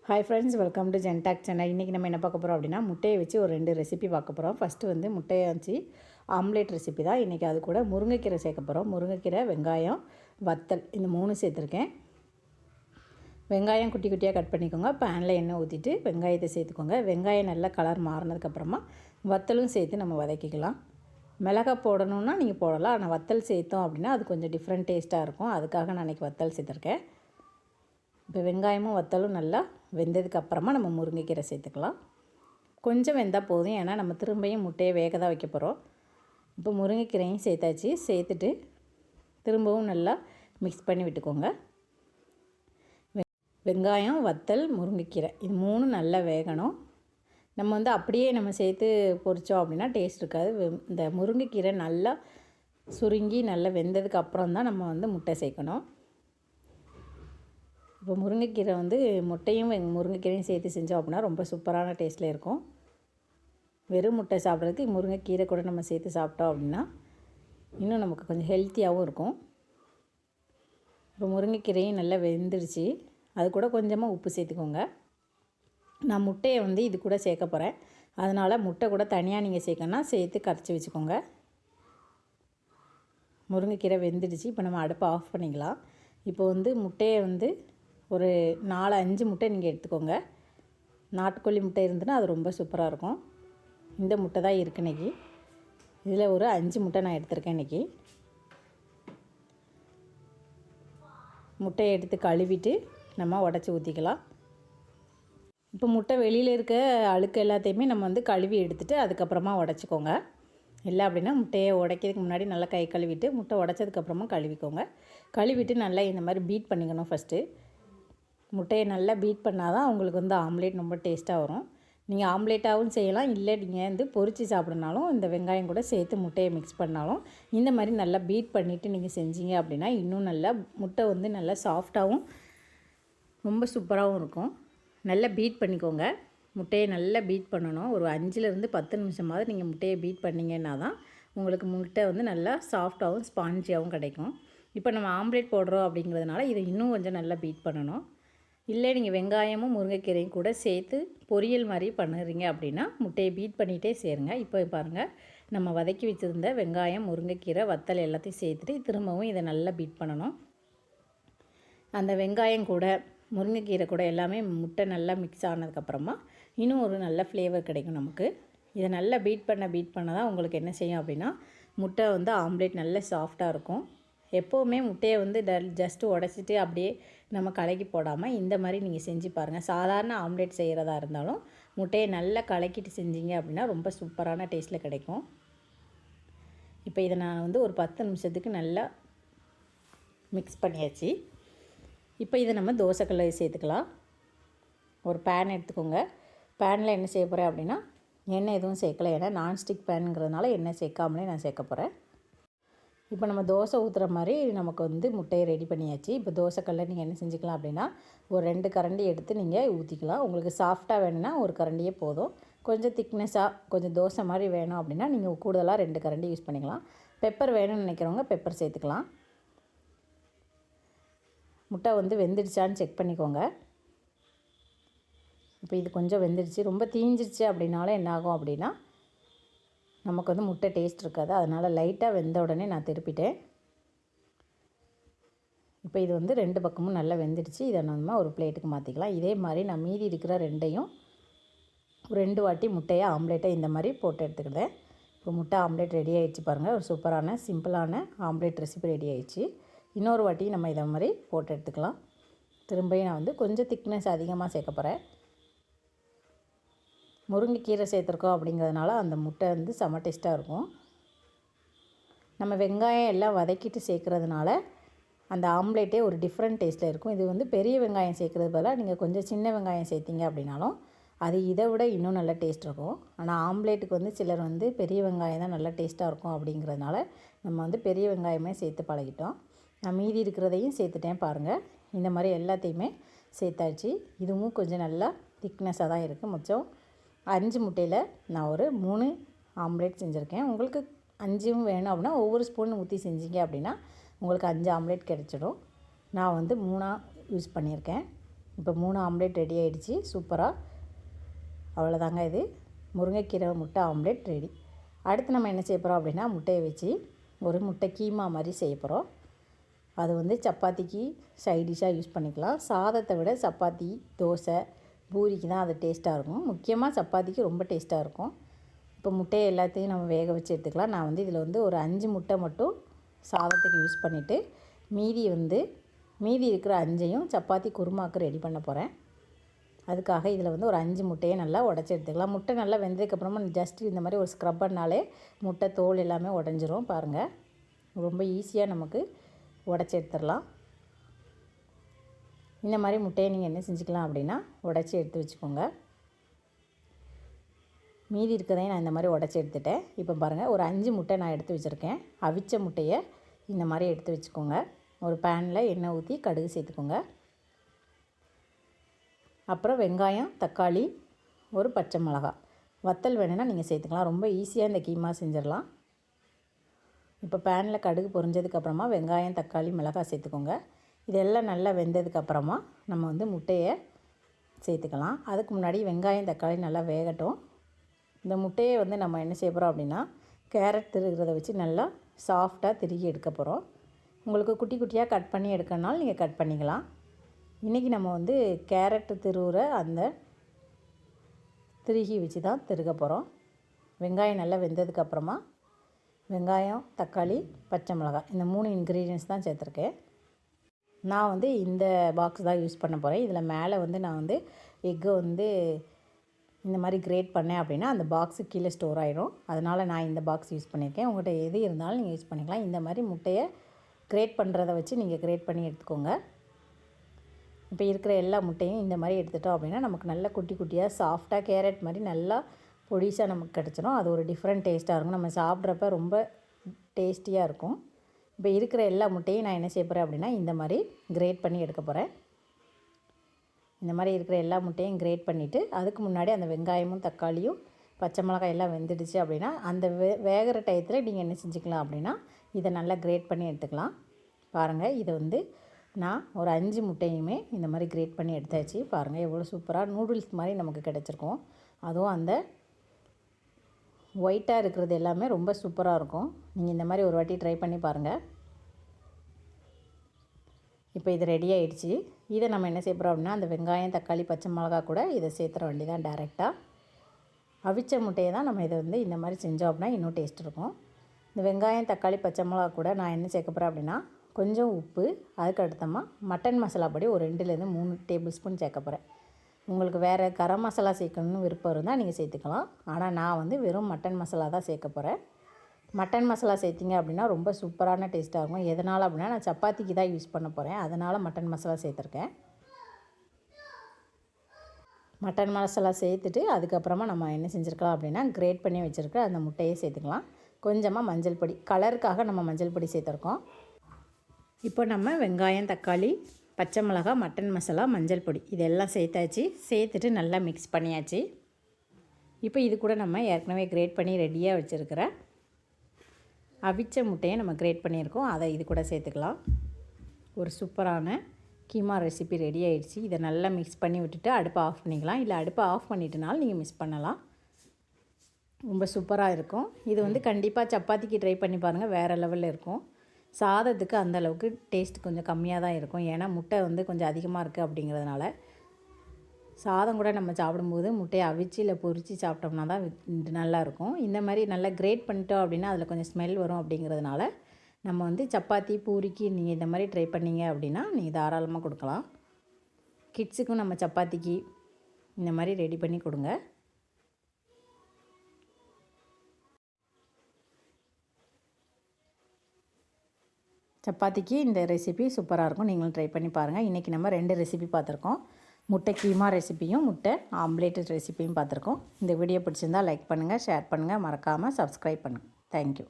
Hi friends, welcome to ஜென்டாக் channel. இன்றைக்கி நம்ம என்ன பார்க்க போகிறோம் அப்படின்னா, முட்டையை வச்சு ஒரு 2 ரெசிபி பார்க்க போகிறோம். ஃபஸ்ட்டு வந்து முட்டையை வச்சு ஆம்லேட் ரெசிபி தான். இன்றைக்கி அது கூட முருங்கைக்கீரை சேர்க்க போகிறோம். முருங்கைக்கீரை, வெங்காயம், வத்தல் இந்த 3 சேர்த்துருக்கேன். வெங்காயம் குட்டி குட்டியாக கட் பண்ணிக்கோங்க. பேனில் எண்ணெய் ஊற்றிட்டு வெங்காயத்தை சேர்த்துக்கோங்க. வெங்காயம் நல்லா கலர் மாறினதுக்கப்புறமா வத்தலும் சேர்த்து நம்ம வதக்கிக்கலாம். மிளகாய் போடணுன்னா நீங்கள் போடலாம். ஆனால் வத்தல் சேர்த்தோம் அப்படின்னா அது கொஞ்சம் டிஃப்ரெண்ட் டேஸ்ட்டாக இருக்கும். அதுக்காக நான் இன்றைக்கி வத்தல் சேர்த்துருக்கேன். இப்போ வெங்காயமும் வத்தலும் நல்லா வெந்ததுக்கு அப்புறமா நம்ம முருங்கைக்கீரை சேர்த்துக்கலாம். கொஞ்சம் வெந்தால் போதும், ஏன்னா நம்ம திரும்பியும் முட்டையை வேக தான் வைக்க போகிறோம். இப்போ முருங்கைக்கீரையும் சேர்த்தாச்சு. சேர்த்துட்டு திரும்பவும் நல்லா மிக்ஸ் பண்ணி விட்டுக்கோங்க. வெங்காயம், வத்தல், முருங்கைக்கீரை இது 3 நல்லா வேகணும். நம்ம வந்து அப்படியே நம்ம சேர்த்து பொரித்தோம் அப்படின்னா டேஸ்ட் இருக்காது. இந்த முருங்கைக்கீரை நல்லா சுருங்கி நல்லா வெந்ததுக்கு அப்புறம் தான் நம்ம வந்து முட்டை சேர்க்கணும். இப்போ முருங்கைக்கீரை வந்து முட்டையும் முருங்கைக்கீரையும் சேர்த்து செஞ்சோம் அப்படின்னா ரொம்ப சூப்பரான டேஸ்ட்டில் இருக்கும். வெறும் முட்டை சாப்பிட்றதுக்கு முருங்கைக்கீரை கூட நம்ம சேர்த்து சாப்பிட்டோம் அப்படின்னா இன்னும் நமக்கு கொஞ்சம் ஹெல்த்தியாகவும் இருக்கும். இப்போ முருங்கைக்கீரையும் நல்லா வெந்துருச்சு. அது கூட கொஞ்சமாக உப்பு சேர்த்துக்கோங்க. நான் முட்டையை வந்து இது கூட சேர்க்க போகிறேன். அதனால் முட்டை கூட தனியாக நீங்கள் சேர்க்கணுன்னா சேர்த்து கரைச்சி வச்சுக்கோங்க. முருங்கைக்கீரை வெந்துடுச்சு. இப்போ நம்ம அடுப்பை ஆஃப் பண்ணிக்கலாம். இப்போ வந்து முட்டையை வந்து ஒரு 4-5 முட்டை நீங்கள் எடுத்துக்கோங்க. நாட்டுக்கோழி முட்டை இருந்துன்னா அது ரொம்ப சூப்பராக இருக்கும். இந்த முட்டை தான் இருக்குது இன்றைக்கி. இதில் ஒரு 5 முட்டை நான் எடுத்திருக்கேன் இன்றைக்கி. முட்டையை எடுத்து கழுவிட்டு நம்ம உடச்சி ஊற்றிக்கலாம். இப்போ முட்டை வெளியில் இருக்க அழுக்கு எல்லாத்தையுமே நம்ம வந்து கழுவி எடுத்துகிட்டு அதுக்கப்புறமா உடச்சிக்கோங்க. இல்லை அப்படின்னா முட்டையை உடைக்கிறதுக்கு முன்னாடி நல்லா கை கழுவிட்டு முட்டை உடச்சதுக்கப்புறமா கழுவிக்கோங்க. கழுவிட்டு நல்லா இந்த மாதிரி பீட் பண்ணிக்கணும். ஃபஸ்ட்டு முட்டையை நல்லா பீட் பண்ணால் தான் உங்களுக்கு வந்து ஆம்லேட் ரொம்ப டேஸ்ட்டாக வரும். நீங்கள் ஆம்லேட்டாகவும் செய்யலாம், இல்லை நீங்கள் வந்து பொரித்து சாப்பிட்றனாலும் இந்த வெங்காயம் கூட சேர்த்து முட்டையை மிக்ஸ் பண்ணாலும் இந்த மாதிரி நல்லா பீட் பண்ணிவிட்டு நீங்கள் செஞ்சீங்க அப்படின்னா இன்னும் நல்லா முட்டை வந்து நல்லா சாஃப்டாகவும் ரொம்ப சூப்பராகவும் இருக்கும். நல்லா பீட் பண்ணிக்கோங்க. முட்டையை நல்லா பீட் பண்ணணும். ஒரு 5லேருந்து 10 நிமிஷமாவது நீங்கள் முட்டையை பீட் பண்ணிங்கன்னா தான் உங்களுக்கு முட்டை வந்து நல்லா சாஃப்டாகவும் ஸ்பான்ஜியாகவும் கிடைக்கும். இப்போ நம்ம ஆம்லேட் போடுறோம் அப்படிங்கிறதுனால இதை இன்னும் கொஞ்சம் நல்லா பீட் பண்ணணும். இல்லை நீங்கள் வெங்காயமும் முருங்கைக்கீரையும் கூட சேர்த்து பொரியல் மாதிரி பண்ணுறீங்க அப்படின்னா முட்டையை பீட் பண்ணிகிட்டே சேருங்க. இப்போ பாருங்கள், நம்ம வதக்கி வச்சுருந்த வெங்காயம், முருங்கைக்கீரை, வத்தல் எல்லாத்தையும் சேர்த்துட்டு திரும்பவும் இதை நல்லா பீட் பண்ணணும். அந்த வெங்காயம் கூட முருங்கைக்கீரை கூட எல்லாமே முட்டை நல்லா மிக்ஸ் ஆனதுக்கப்புறமா இன்னும் ஒரு நல்ல ஃப்ளேவர் கிடைக்கும் நமக்கு. இதை நல்லா பீட் பண்ண தான் உங்களுக்கு என்ன செய்யும் அப்படின்னா முட்டை வந்து ஆம்லேட் நல்ல சாஃப்டாக இருக்கும். எப்போவுமே முட்டையை வந்து ஜஸ்ட்டு உடச்சிட்டு அப்படியே நம்ம கலக்கி போடாமல் இந்த மாதிரி நீங்கள் செஞ்சு பாருங்கள். சாதாரண ஆம்லேட் செய்கிறதா இருந்தாலும் முட்டையை நல்லா கலக்கிட்டு செஞ்சீங்க அப்படின்னா ரொம்ப சூப்பரான டேஸ்ட்டில் கிடைக்கும். இப்போ இதை நான் வந்து ஒரு 10 நிமிஷத்துக்கு நல்லா மிக்ஸ் பண்ணியாச்சு. இப்போ இதை நம்ம தோசைக்கல்லை சேர்த்துக்கலாம். ஒரு பேன் எடுத்துக்கோங்க. பேனில் என்ன செய்ய போகிறேன் அப்படின்னா எண்ணெய் எதுவும் சேர்க்கலை, ஏன்னா நான்ஸ்டிக் பேனுங்கிறதுனால எண்ணெய் சேர்க்காமலே நான் சேர்க்க போகிறேன். இப்போ நம்ம தோசை ஊற்றுற மாதிரி நமக்கு வந்து முட்டையை ரெடி பண்ணியாச்சு. இப்போ தோசைக்கல்ல நீங்கள் என்ன செஞ்சுக்கலாம் அப்படின்னா ஒரு 2 கரண்டி எடுத்து நீங்கள் ஊற்றிக்கலாம். உங்களுக்கு சாஃப்டாக வேணும்னா ஒரு கரண்டியே போதும். கொஞ்சம் திக்னஸாக கொஞ்சம் தோசை மாதிரி வேணும் அப்படின்னா நீங்கள் கூடுதலாக 2 கரண்டி யூஸ் பண்ணிக்கலாம். பெப்பர் வேணும்னு நினைக்கிறவங்க பெப்பர் சேர்த்துக்கலாம். முட்டை வந்து வெந்துடுச்சான்னு செக் பண்ணிக்கோங்க. இப்போ இது கொஞ்சம் வெந்துடுச்சு. ரொம்ப தீஞ்சிடுச்சு அப்படின்னாலும் என்ன ஆகும் அப்படின்னா நமக்கு வந்து முட்டை டேஸ்ட் இருக்காது. அதனால் லைட்டாக வெந்த உடனே நான் திருப்பிட்டேன். இப்போ இது வந்து 2 பக்கமும் நல்லா வெந்துடுச்சு. இதை நம்ம ஒரு பிளேட்டுக்கு மாற்றிக்கலாம். இதே மாதிரி நான் மீதி இருக்கிற 2ஐயும் 2 வாட்டி முட்டையை ஆம்லேட்டை இந்த மாதிரி போட்டு எடுத்துக்கிட்டேன். இப்போ முட்டை ஆம்லேட் ரெடி ஆகிடுச்சு பாருங்கள். ஒரு சூப்பரான சிம்பிளான ஆம்லேட் ரெசிபி ரெடி ஆகிடுச்சு. இன்னொரு வாட்டி நம்ம இதை மாதிரி போட்டு எடுத்துக்கலாம். திரும்பியும் நான் வந்து கொஞ்சம் திக்னஸ் அதிகமாக சேர்க்க போகிறேன். முருங்கைக்கீரை சேர்த்துருக்கோம் அப்படிங்கிறதுனால அந்த முட்டை வந்து செம டேஸ்ட்டாக இருக்கும். நம்ம வெங்காயம் எல்லாம் வதக்கிட்டு சேர்க்குறதுனால அந்த ஆம்லேட்டே ஒரு டிஃப்ரெண்ட் டேஸ்ட்டில் இருக்கும். இது வந்து பெரிய வெங்காயம் சேர்க்குறது பதிலாக நீங்கள் கொஞ்சம் சின்ன வெங்காயம் சேர்த்திங்க அப்படின்னாலும் அது இதை விட இன்னும் நல்ல டேஸ்ட் இருக்கும். ஆனால் ஆம்லேட்டுக்கு வந்து சிலர் வந்து பெரிய வெங்காயம் தான் நல்லா டேஸ்ட்டாக இருக்கும் அப்படிங்கிறதுனால நம்ம வந்து பெரிய வெங்காயமே சேர்த்து பழகிட்டோம். நான் மீதி இருக்கிறதையும் சேர்த்துட்டேன் பாருங்கள். இந்த மாதிரி எல்லாத்தையுமே சேர்த்தாச்சு. இதுவும் கொஞ்சம் நல்லா திக்னஸாக தான் இருக்குது. மிச்சம் 5 முட்டையில் நான் ஒரு 3 ஆம்லேட் செஞ்சுருக்கேன். உங்களுக்கு 5ம் வேணும் அப்படின்னா ஒவ்வொரு ஸ்பூன் ஊற்றி செஞ்சீங்க அப்படின்னா உங்களுக்கு 5 ஆம்லேட் கிடச்சிடும். நான் வந்து 3ஆக யூஸ் பண்ணியிருக்கேன். இப்போ 3 ஆம்லேட் ரெடி ஆகிடுச்சு சூப்பராக. அவ்வளோதாங்க, இது முருங்கைக்கீரை முட்டை ஆம்லேட் ரெடி. அடுத்து நம்ம என்ன செய்ய போகிறோம் அப்படின்னா, முட்டையை வச்சு ஒரு முட்டை கீமா மாதிரி செய்ய போகிறோம். அது வந்து சப்பாத்திக்கு சைடிஷாக யூஸ் பண்ணிக்கலாம். சாதத்தை விட சப்பாத்தி, தோசை, பூரிக்கு தான் அது டேஸ்ட்டாக இருக்கும். முக்கியமாக சப்பாத்திக்கு ரொம்ப டேஸ்ட்டாக இருக்கும். இப்போ முட்டையை எல்லாத்தையும் நம்ம வேக வச்சு எடுத்துக்கலாம். நான் வந்து இதில் வந்து ஒரு 5 முட்டை மட்டும் சாதத்துக்கு யூஸ் பண்ணிவிட்டு மீதி இருக்கிற 5ஐயும் சப்பாத்தி குருமாவுக்கு ரெடி பண்ண போகிறேன். அதுக்காக இதில் வந்து ஒரு 5 முட்டையை நல்லா உடச்சி எடுத்துக்கலாம். முட்டை நல்லா வெந்ததுக்கப்புறமா ஜஸ்ட் இந்த மாதிரி ஒரு ஸ்க்ரப் பண்ணாலே முட்டை தோல் எல்லாமே உடஞ்சிரும். பாருங்கள், ரொம்ப ஈஸியாக நமக்கு உடச்சி எடுத்துடலாம். இந்த மாதிரி முட்டையை நீங்கள் என்ன செஞ்சுக்கலாம் அப்படின்னா உடச்சி எடுத்து வச்சுக்கோங்க. மீதி இருக்கிறதையும் நான் இந்த மாதிரி உடச்சி எடுத்துட்டேன். இப்போ பாருங்கள், ஒரு 5 முட்டை நான் எடுத்து வச்சுருக்கேன். அவிச்ச முட்டையை இந்த மாதிரி எடுத்து வச்சுக்கோங்க. ஒரு பேனில் எண்ணெய் ஊற்றி கடுகு சேர்த்துக்கோங்க. அப்புறம் வெங்காயம், தக்காளி, ஒரு பச்சை மிளகாய், வத்தல் வேணும்னா நீங்கள் சேர்த்துக்கலாம். ரொம்ப ஈஸியாக இந்த கீமா செஞ்சிடலாம். இப்போ பேனில் கடுகு பொரிஞ்சதுக்கப்புறமா வெங்காயம், தக்காளி, மிளகாய் சேர்த்துக்கோங்க. இதெல்லாம் நல்லா வெந்ததுக்கப்புறமா நம்ம வந்து முட்டையை சேர்த்துக்கலாம். அதுக்கு முன்னாடி வெங்காயம், தக்காளி நல்லா வேகட்டும். இந்த முட்டையை வந்து நம்ம என்ன செய்ய போகிறோம் அப்படின்னா, கேரட் திருகிறத வச்சு நல்லா சாஃப்டாக திருகி எடுக்க போகிறோம். உங்களுக்கு குட்டி குட்டியாக கட் பண்ணி எடுக்கணுனாலும் நீங்கள் கட் பண்ணிக்கலாம். இன்றைக்கி நம்ம வந்து கேரட்டு திருவுற அந்த திருகி வச்சு தான் திருக போகிறோம். வெங்காயம் நல்லா வெந்ததுக்கப்புறமா வெங்காயம், தக்காளி, பச்சை மிளகாய் இந்த 3 இன்க்ரீடியன்ஸ் தான் சேர்த்துருக்கேன். நான் வந்து இந்த பாக்ஸ் தான் யூஸ் பண்ண போகிறேன். இதில் மேலே வந்து நான் வந்து எக்கை வந்து இந்த மாதிரி கிரேட் பண்ணேன் அப்படின்னா அந்த பாக்ஸு கீழே ஸ்டோர் ஆகிடும். அதனால் நான் இந்த பாக்ஸ் யூஸ் பண்ணியிருக்கேன். உங்கள்கிட்ட எது இருந்தாலும் நீங்கள் யூஸ் பண்ணிக்கலாம். இந்த மாதிரி முட்டையை கிரேட் பண்ணுறத வச்சு நீங்கள் கிரேட் பண்ணி எடுத்துக்கோங்க. இப்போ இருக்கிற எல்லா முட்டையும் இந்த மாதிரி எடுத்துட்டோம் அப்படின்னா நமக்கு நல்லா குட்டி குட்டியாக சாஃப்டாக கேரட் மாதிரி நல்லா பொடிசாக நமக்கு கிடச்சிரும். அது ஒரு டிஃப்ரெண்ட் டேஸ்ட்டாக இருக்கும். நம்ம சாப்பிட்றப்ப ரொம்ப டேஸ்டியாக இருக்கும். இப்போ இருக்கிற எல்லா முட்டையும் நான் என்ன செய்ய போகிறேன் அப்படின்னா இந்த மாதிரி கிரேட் பண்ணி எடுக்க போகிறேன். இந்த மாதிரி இருக்கிற எல்லா முட்டையும் கிரேட் பண்ணிவிட்டு அதுக்கு முன்னாடி அந்த வெங்காயமும், தக்காளியும், பச்சை மிளகாய் எல்லாம் வெந்துடுச்சு அப்படின்னா அந்த வேகிற டயத்தில் நீங்கள் என்ன செஞ்சுக்கலாம் அப்படின்னா இதை நல்லா கிரேட் பண்ணி எடுத்துக்கலாம். பாருங்கள், இதை வந்து நான் ஒரு 5 முட்டையுமே இந்த மாதிரி கிரேட் பண்ணி எடுத்தாச்சு. பாருங்கள் எவ்வளோ சூப்பராக நூடுல்ஸ் மாதிரி நமக்கு கிடச்சிருக்கும். அதுவும் அந்த ஒயிட்டாக இருக்கிறது எல்லாமே ரொம்ப சூப்பராக இருக்கும். நீங்கள் இந்த மாதிரி ஒரு வாட்டி ட்ரை பண்ணி பாருங்கள். இப்போ இது ரெடி ஆகிடுச்சு. இதை நம்ம என்ன செய்ய போகிறோம் அப்படின்னா அந்த வெங்காயம், தக்காளி, பச்சை மிளகா கூட இதை சேர்த்துற வேண்டியதான் டேரெக்டாக. அவிச்ச முட்டையை தான் நம்ம இதை வந்து இந்த மாதிரி செஞ்சோம் அப்படின்னா இன்னும் டேஸ்ட் இருக்கும். இந்த வெங்காயம், தக்காளி, பச்சை மிளகா கூட நான் என்ன சேர்க்க போகிறேன் அப்படின்னா கொஞ்சம் உப்பு, அதுக்கு அடுத்தமாக மட்டன் மசாலா பொடி ஒரு 2லேருந்து 3 டேபிள் ஸ்பூன் சேர்க்க போகிறேன். உங்களுக்கு வேறு கரம் மசாலா சேர்க்கணுன்னு விருப்பம் இருந்தால் நீங்கள் சேர்த்துக்கலாம். ஆனால் நான் வந்து வெறும் மட்டன் மசாலா தான் சேர்க்க போகிறேன். மட்டன் மசாலா சேர்த்திங்க அப்படின்னா ரொம்ப சூப்பரான டேஸ்ட்டாக இருக்கும். எதனால் அப்படின்னா நான் சப்பாத்திக்கு தான் யூஸ் பண்ண போகிறேன். அதனால் மட்டன் மசாலா சேர்த்துருக்கேன். மட்டன் மசாலா சேர்த்துட்டு அதுக்கப்புறமா நம்ம என்ன செஞ்சுருக்கலாம் அப்படின்னா கிரேட் பண்ணி வச்சுருக்க அந்த முட்டையை சேர்த்துக்கலாம். கொஞ்சமாக மஞ்சள் பொடி, கலருக்காக நம்ம மஞ்சள் பொடி சேர்த்துருக்கோம். இப்போ நம்ம வெங்காயம், தக்காளி, பச்சை மிளகாய், மட்டன் மசாலா, மஞ்சள் பொடி இதெல்லாம் சேர்த்தாச்சு. சேர்த்துட்டு நல்லா மிக்ஸ் பண்ணியாச்சு. இப்போ இது கூட நம்ம ஏற்கனவே கிரேட் பண்ணி ரெடியாக வச்சுருக்கிற அவிச்ச முட்டையை நம்ம கிரேட் பண்ணியிருக்கோம். அதை இது கூட சேர்த்துக்கலாம். ஒரு சூப்பரான கீமா ரெசிபி ரெடி ஆகிடுச்சு. இதை நல்லா மிக்ஸ் பண்ணி விட்டுட்டு அடுப்பை ஆஃப் பண்ணிக்கலாம். இல்லை அடுப்பை ஆஃப் பண்ணிட்டனாலும் நீங்கள் மிக்ஸ் பண்ணலாம். ரொம்ப சூப்பராக இருக்கும். இது வந்து கண்டிப்பாக சப்பாத்திக்கு ட்ரை பண்ணி பாருங்கள், வேறு லெவலில் இருக்கும். சாதத்துக்கு அந்தளவுக்கு டேஸ்ட் கொஞ்சம் கம்மியாக தான் இருக்கும். ஏன்னா முட்டை வந்து கொஞ்சம் அதிகமாக இருக்குது அப்படிங்கிறதுனால. சாதம் கூட நம்ம சாப்பிடும்போது முட்டையை அவிச்சு இல்லை பொரித்து சாப்பிட்டோம்னா தான் நல்லாயிருக்கும். இந்த மாதிரி நல்லா கிரேட் பண்ணிட்டோம் அப்படின்னா அதில் கொஞ்சம் ஸ்மெல் வரும். அப்படிங்கிறதுனால நம்ம வந்து சப்பாத்தி, பூரிக்கு நீங்கள் இந்த மாதிரி ட்ரை பண்ணிங்க அப்படின்னா நீங்கள் தாராளமாக கொடுக்கலாம். கிட்ஸுக்கும் நம்ம சப்பாத்திக்கு இந்த மாதிரி ரெடி பண்ணி கொடுங்க. சப்பாத்திக்கு இந்த ரெசிபி சூப்பராக இருக்கும். நீங்களும் ட்ரை பண்ணி பாருங்கள். இன்றைக்கி நம்ம 2 ரெசிபி பார்த்துருக்கோம். முட்டை கீமா ரெசிப்பியும் முட்டை ஆம்லேட் ரெசிப்பியும் பார்த்துருக்கோம். இந்த வீடியோ பிடிச்சிருந்தால் லைக் பண்ணுங்கள், ஷேர் பண்ணுங்கள், மறக்காமல் சப்ஸ்கிரைப் பண்ணுங்கள். தேங்க்யூ.